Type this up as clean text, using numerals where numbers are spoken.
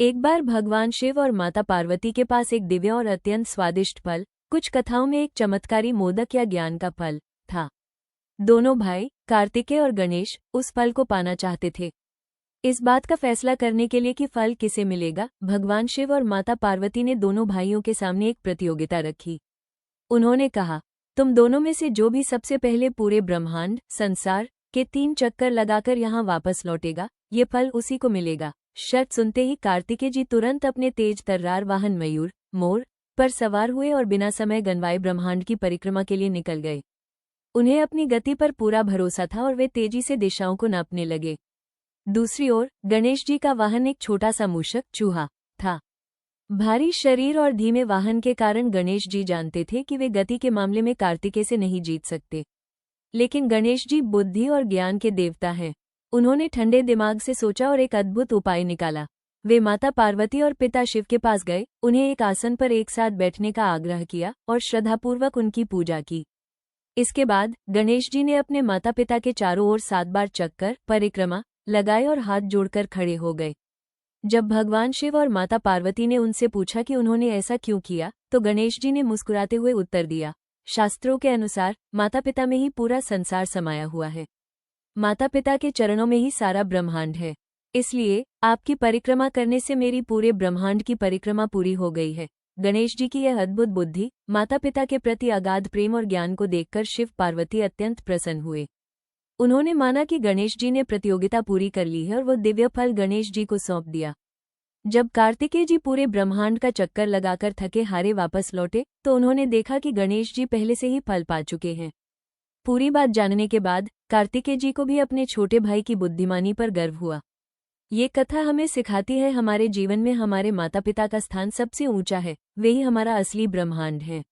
एक बार भगवान शिव और माता पार्वती के पास एक दिव्य और अत्यंत स्वादिष्ट फल, कुछ कथाओं में एक चमत्कारी मोदक या ज्ञान का फल, था। दोनों भाई, कार्तिकेय और गणेश, उस फल को पाना चाहते थे। इस बात का फैसला करने के लिए कि फल किसे मिलेगा, भगवान शिव और माता पार्वती ने दोनों भाइयों के सामने एक प्रतियोगिता रखी। उन्होंने कहा, तुम दोनों में से जो भी सबसे पहले पूरे ब्रह्मांड, संसार के 3 चक्कर लगाकर यहाँ वापस लौटेगा, ये फल उसी को मिलेगा। शर्त सुनते ही कार्तिकेय जी तुरंत अपने तेज तर्रार वाहन मयूर, मोर पर सवार हुए और बिना समय गंवाए ब्रह्मांड की परिक्रमा के लिए निकल गए। उन्हें अपनी गति पर पूरा भरोसा था और वे तेजी से दिशाओं को नापने लगे। दूसरी ओर गणेश जी का वाहन एक छोटा सा मूषक, चूहा, था। भारी शरीर और धीमे वाहन के कारण गणेश जी जानते थे कि वे गति के मामले में कार्तिकेय से नहीं जीत सकते। लेकिन गणेश जी बुद्धि और ज्ञान के देवता हैं। उन्होंने ठंडे दिमाग से सोचा और एक अद्भुत उपाय निकाला। वे माता पार्वती और पिता शिव के पास गए, उन्हें एक आसन पर एक साथ बैठने का आग्रह किया और श्रद्धापूर्वक उनकी पूजा की। इसके बाद गणेश जी ने अपने माता पिता के चारों ओर 7 बार चक्कर परिक्रमा लगाए और हाथ जोड़कर खड़े हो गए। जब भगवान शिव और माता पार्वती ने उनसे पूछा कि उन्होंने ऐसा क्यों किया, तो गणेश जी ने मुस्कुराते हुए उत्तर दिया, शास्त्रों के अनुसार माता पिता में ही पूरा संसार समाया हुआ है। माता पिता के चरणों में ही सारा ब्रह्मांड है। इसलिए आपकी परिक्रमा करने से मेरी पूरे ब्रह्मांड की परिक्रमा पूरी हो गई है। गणेश जी की यह अद्भुत बुद्धि, माता पिता के प्रति अगाध प्रेम और ज्ञान को देखकर शिव पार्वती अत्यंत प्रसन्न हुए। उन्होंने माना कि गणेश जी ने प्रतियोगिता पूरी कर ली है और वो दिव्य फल गणेश जी को सौंप दिया। जब कार्तिकेय जी पूरे ब्रह्मांड का चक्कर लगाकर थके हारे वापस लौटे, तो उन्होंने देखा कि गणेश जी पहले से ही फल पा चुके हैं। पूरी बात जानने के बाद कार्तिकेय जी को भी अपने छोटे भाई की बुद्धिमानी पर गर्व हुआ। ये कथा हमें सिखाती है, हमारे जीवन में हमारे माता पिता का स्थान सबसे ऊंचा है, वे ही हमारा असली ब्रह्मांड है।